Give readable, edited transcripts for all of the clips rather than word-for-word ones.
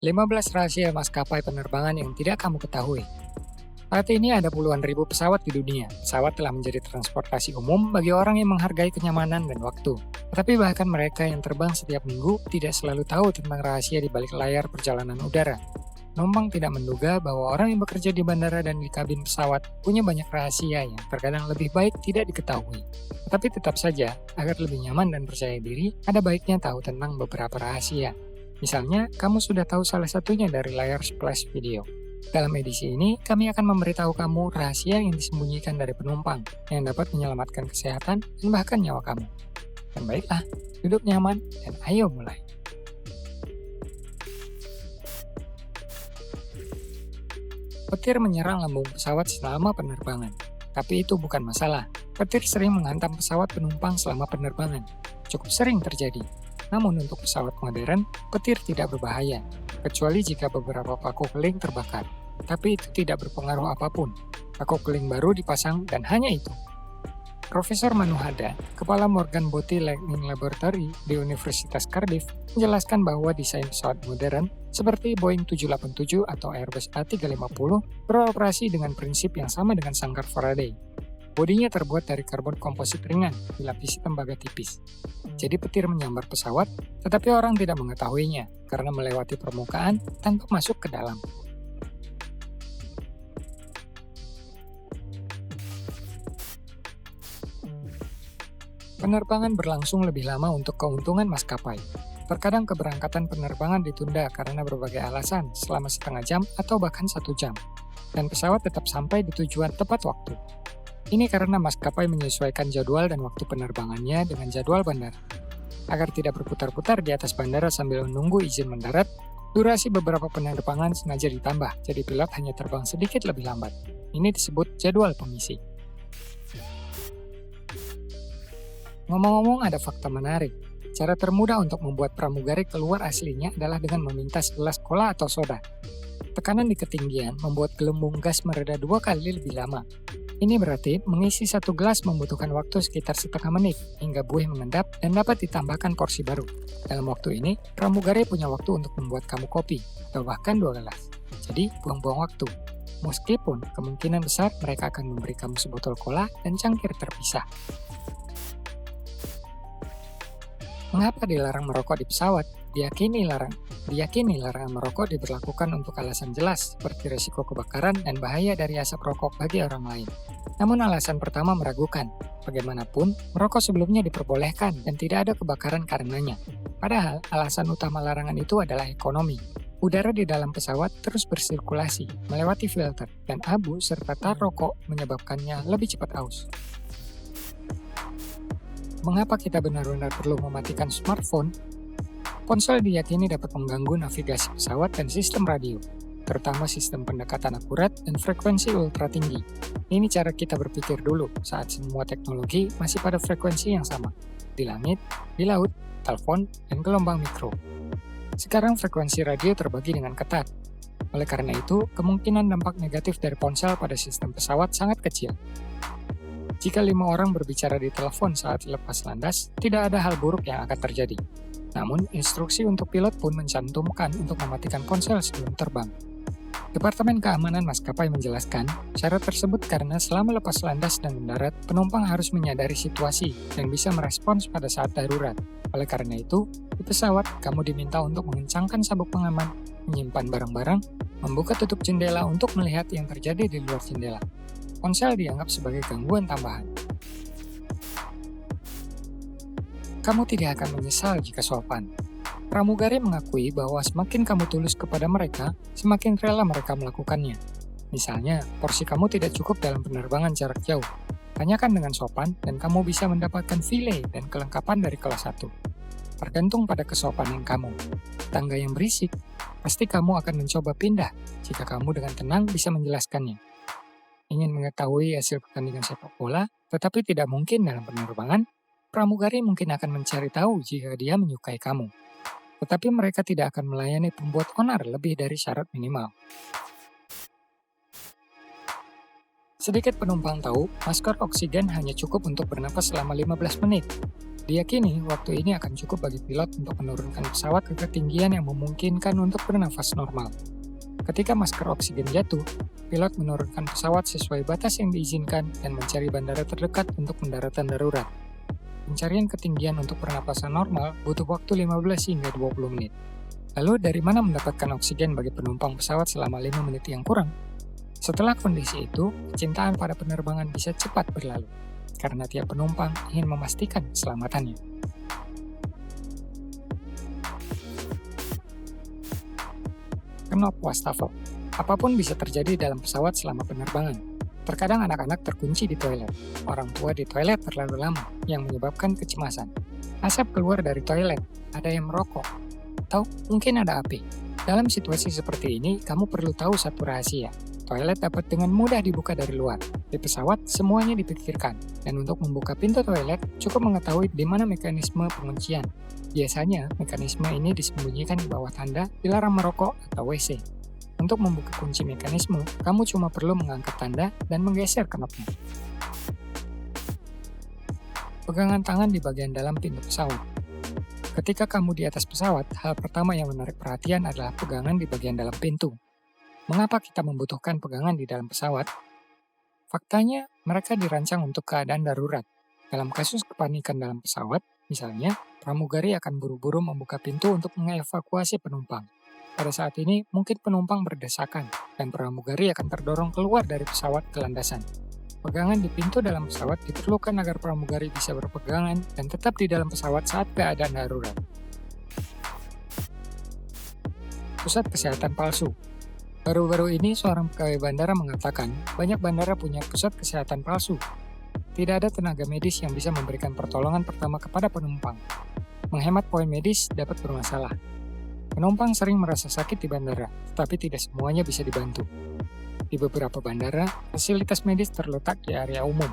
15 rahasia maskapai penerbangan yang tidak kamu ketahui. Saat ini ada puluhan ribu pesawat di dunia. Pesawat telah menjadi transportasi umum bagi orang yang menghargai kenyamanan dan waktu. Tetapi bahkan mereka yang terbang setiap minggu tidak selalu tahu tentang rahasia di balik layar perjalanan udara. Penumpang tidak menduga bahwa orang yang bekerja di bandara dan di kabin pesawat punya banyak rahasia yang terkadang lebih baik tidak diketahui. Tetapi tetap saja, agar lebih nyaman dan percaya diri, ada baiknya tahu tentang beberapa rahasia. Misalnya, kamu sudah tahu salah satunya dari layar splash video. Dalam edisi ini, kami akan memberitahu kamu rahasia yang disembunyikan dari penumpang yang dapat menyelamatkan kesehatan dan bahkan nyawa kamu. Dan baiklah, duduk nyaman dan ayo mulai. Petir menyerang lambung pesawat selama penerbangan. Tapi itu bukan masalah. Petir sering menghantam pesawat penumpang selama penerbangan. Cukup sering terjadi. Namun untuk pesawat modern, petir tidak berbahaya, kecuali jika beberapa paku keling terbakar. Tapi itu tidak berpengaruh apapun. Paku keling baru dipasang dan hanya itu. Profesor Manu Hada, Kepala Morgan Bothy Lightning Laboratory di Universitas Cardiff, menjelaskan bahwa desain pesawat modern seperti Boeing 787 atau Airbus A350 beroperasi dengan prinsip yang sama dengan sangkar Faraday. Bodinya terbuat dari karbon komposit ringan, dilapisi tembaga tipis. Jadi petir menyambar pesawat, tetapi orang tidak mengetahuinya karena melewati permukaan tanpa masuk ke dalam. Penerbangan berlangsung lebih lama untuk keuntungan maskapai. Terkadang keberangkatan penerbangan ditunda karena berbagai alasan selama setengah jam atau bahkan 1 jam. Dan pesawat tetap sampai di tujuan tepat waktu. Ini karena maskapai menyesuaikan jadwal dan waktu penerbangannya dengan jadwal bandara. Agar tidak berputar-putar di atas bandara sambil menunggu izin mendarat, durasi beberapa penerbangan sengaja ditambah, jadi pilot hanya terbang sedikit lebih lambat. Ini disebut jadwal pengisi. Ngomong-ngomong, ada fakta menarik. Cara termudah untuk membuat pramugari keluar aslinya adalah dengan meminta segelas cola atau soda. Tekanan di ketinggian membuat gelembung gas mereda 2 kali lebih lama. Ini berarti mengisi 1 gelas membutuhkan waktu sekitar setengah menit hingga buih mengendap dan dapat ditambahkan porsi baru. Dalam waktu ini, pramugari punya waktu untuk membuat kamu kopi atau bahkan 2 gelas. Jadi, buang-buang waktu. Meskipun kemungkinan besar mereka akan memberi kamu sebotol cola dan cangkir terpisah. Mengapa dilarang merokok di pesawat? Diyakini larangan merokok diberlakukan untuk alasan jelas, seperti risiko kebakaran dan bahaya dari asap rokok bagi orang lain. Namun alasan pertama meragukan. Bagaimanapun, merokok sebelumnya diperbolehkan dan tidak ada kebakaran karenanya. Padahal, alasan utama larangan itu adalah ekonomi. Udara di dalam pesawat terus bersirkulasi, melewati filter, dan abu serta tar rokok menyebabkannya lebih cepat aus. Mengapa kita benar-benar perlu mematikan smartphone? Ponsel diyakini dapat mengganggu navigasi pesawat dan sistem radio, terutama sistem pendekatan akurat dan frekuensi ultra tinggi. Ini cara kita berpikir dulu saat semua teknologi masih pada frekuensi yang sama, di langit, di laut, telepon, dan gelombang mikro. Sekarang frekuensi radio terbagi dengan ketat. Oleh karena itu, kemungkinan dampak negatif dari ponsel pada sistem pesawat sangat kecil. Jika 5 orang berbicara di telepon saat lepas landas, tidak ada hal buruk yang akan terjadi. Namun, instruksi untuk pilot pun mencantumkan untuk mematikan ponsel sebelum terbang. Departemen Keamanan Maskapai menjelaskan, syarat tersebut karena selama lepas landas dan mendarat, penumpang harus menyadari situasi dan bisa merespons pada saat darurat. Oleh karena itu, di pesawat, kamu diminta untuk mengencangkan sabuk pengaman, menyimpan barang-barang, membuka tutup jendela untuk melihat yang terjadi di luar jendela. Ponsel dianggap sebagai gangguan tambahan. Kamu tidak akan menyesal jika sopan. Pramugari mengakui bahwa semakin kamu tulus kepada mereka, semakin rela mereka melakukannya. Misalnya, porsi kamu tidak cukup dalam penerbangan jarak jauh. Tanyakan dengan sopan dan kamu bisa mendapatkan file dan kelengkapan dari kelas 1. Tergantung pada kesopanan kamu. Tangga yang berisik, pasti kamu akan mencoba pindah jika kamu dengan tenang bisa menjelaskannya. Ingin mengetahui hasil pertandingan sepak bola, tetapi tidak mungkin dalam penerbangan, pramugari mungkin akan mencari tahu jika dia menyukai kamu. Tetapi mereka tidak akan melayani pembuat onar lebih dari syarat minimal. Sedikit penumpang tahu, masker oksigen hanya cukup untuk bernapas selama 15 menit. Diyakini, waktu ini akan cukup bagi pilot untuk menurunkan pesawat ke ketinggian yang memungkinkan untuk bernafas normal. Ketika masker oksigen jatuh, pilot menurunkan pesawat sesuai batas yang diizinkan dan mencari bandara terdekat untuk pendaratan darurat. Pencarian ketinggian untuk pernapasan normal butuh waktu 15 hingga 20 menit. Lalu dari mana mendapatkan oksigen bagi penumpang pesawat selama 5 menit yang kurang? Setelah kondisi itu, kecintaan pada penerbangan bisa cepat berlalu, karena tiap penumpang ingin memastikan keselamatannya. Knop wastafel. Apapun bisa terjadi dalam pesawat selama penerbangan. Terkadang anak-anak terkunci di toilet, orang tua di toilet terlalu lama, yang menyebabkan kecemasan. Asap keluar dari toilet, ada yang merokok, atau mungkin ada api. Dalam situasi seperti ini, kamu perlu tahu satu rahasia. Toilet dapat dengan mudah dibuka dari luar. Di pesawat, semuanya dipikirkan. Dan untuk membuka pintu toilet, cukup mengetahui di mana mekanisme penguncian. Biasanya, mekanisme ini disembunyikan di bawah tanda dilarang merokok atau WC. Untuk membuka kunci mekanisme, kamu cuma perlu mengangkat tanda dan menggeser knopnya. Pegangan tangan di bagian dalam pintu pesawat. Ketika kamu di atas pesawat, hal pertama yang menarik perhatian adalah pegangan di bagian dalam pintu. Mengapa kita membutuhkan pegangan di dalam pesawat? Faktanya, mereka dirancang untuk keadaan darurat. Dalam kasus kepanikan dalam pesawat, misalnya, pramugari akan buru-buru membuka pintu untuk mengevakuasi penumpang. Pada saat ini, mungkin penumpang berdesakan, dan pramugari akan terdorong keluar dari pesawat ke landasan. Pegangan di pintu dalam pesawat diperlukan agar pramugari bisa berpegangan dan tetap di dalam pesawat saat keadaan darurat. Pusat kesehatan palsu. Baru-baru ini seorang pegawai bandara mengatakan banyak bandara punya pusat kesehatan palsu. Tidak ada tenaga medis yang bisa memberikan pertolongan pertama kepada penumpang. Menghemat poin medis dapat bermasalah. Penumpang sering merasa sakit di bandara, tetapi tidak semuanya bisa dibantu. Di beberapa bandara, fasilitas medis terletak di area umum.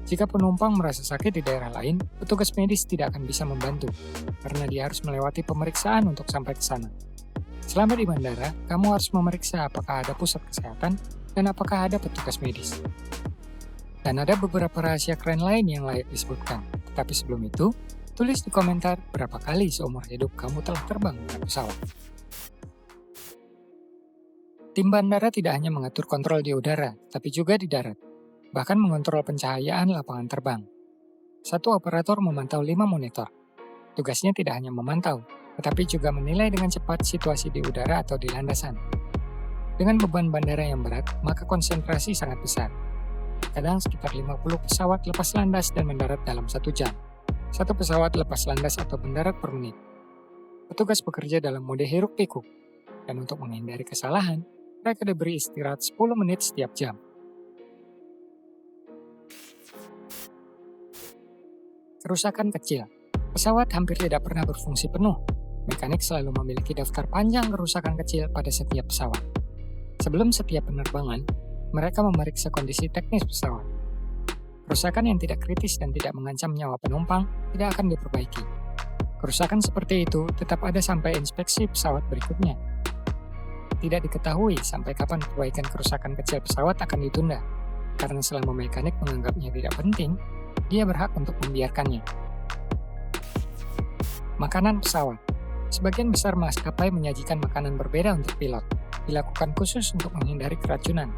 Jika penumpang merasa sakit di daerah lain, petugas medis tidak akan bisa membantu, karena dia harus melewati pemeriksaan untuk sampai ke sana. Selama di bandara, kamu harus memeriksa apakah ada pusat kesehatan dan apakah ada petugas medis. Dan ada beberapa rahasia keren lain yang layak disebutkan. Tetapi sebelum itu, tulis di komentar berapa kali seumur hidup kamu telah terbang dengan pesawat. Tim bandara tidak hanya mengatur kontrol di udara, tapi juga di darat. Bahkan mengontrol pencahayaan lapangan terbang. Satu operator memantau 5 monitor. Tugasnya tidak hanya memantau, tetapi juga menilai dengan cepat situasi di udara atau di landasan. Dengan beban bandara yang berat, maka konsentrasi sangat besar. Kadang sekitar 50 pesawat lepas landas dan mendarat dalam 1 jam. Satu pesawat lepas landas atau mendarat per menit. Petugas bekerja dalam mode hiruk-pikuk, dan untuk menghindari kesalahan, mereka diberi istirahat 10 menit setiap jam. Kerusakan kecil. Pesawat hampir tidak pernah berfungsi penuh. Mekanik selalu memiliki daftar panjang kerusakan kecil pada setiap pesawat. Sebelum setiap penerbangan, mereka memeriksa kondisi teknis pesawat. Kerusakan yang tidak kritis dan tidak mengancam nyawa penumpang tidak akan diperbaiki. Kerusakan seperti itu tetap ada sampai inspeksi pesawat berikutnya. Tidak diketahui sampai kapan perbaikan kerusakan kecil pesawat akan ditunda, karena selama mekanik menganggapnya tidak penting, dia berhak untuk membiarkannya. Makanan pesawat. Sebagian besar maskapai menyajikan makanan berbeda untuk pilot, dilakukan khusus untuk menghindari keracunan.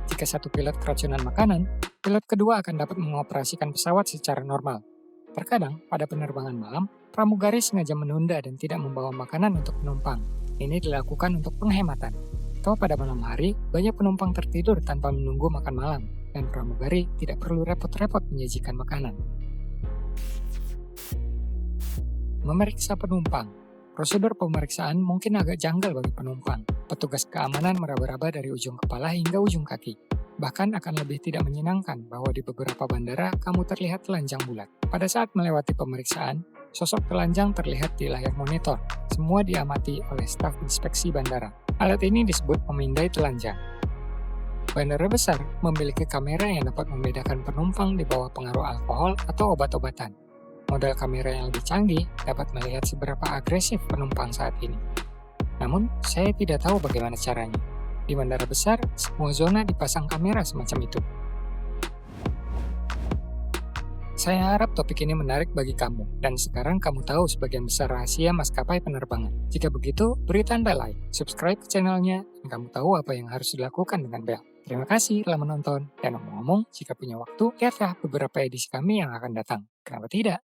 Jika satu pilot keracunan makanan, pilot kedua akan dapat mengoperasikan pesawat secara normal. Terkadang, pada penerbangan malam, pramugari sengaja menunda dan tidak membawa makanan untuk penumpang. Ini dilakukan untuk penghematan. Atau pada malam hari, banyak penumpang tertidur tanpa menunggu makan malam, dan pramugari tidak perlu repot-repot menyajikan makanan. Memeriksa penumpang. Prosedur pemeriksaan mungkin agak janggal bagi penumpang. Petugas keamanan meraba-raba dari ujung kepala hingga ujung kaki. Bahkan akan lebih tidak menyenangkan bahwa di beberapa bandara kamu terlihat telanjang bulat. Pada saat melewati pemeriksaan, sosok telanjang terlihat di layar monitor. Semua diamati oleh staf inspeksi bandara. Alat ini disebut pemindai telanjang. Bandara besar memiliki kamera yang dapat membedakan penumpang di bawah pengaruh alkohol atau obat-obatan. Model kamera yang lebih canggih dapat melihat seberapa agresif penumpang saat ini. Namun, saya tidak tahu bagaimana caranya. Di bandara besar, semua zona dipasang kamera semacam itu. Saya harap topik ini menarik bagi kamu, dan sekarang kamu tahu sebagian besar rahasia maskapai penerbangan. Jika begitu, beri tanda like, subscribe ke channelnya, dan kamu tahu apa yang harus dilakukan dengan bel. Terima kasih telah menonton, dan ngomong-ngomong, jika punya waktu, lihatlah beberapa edisi kami yang akan datang. Kenapa tidak?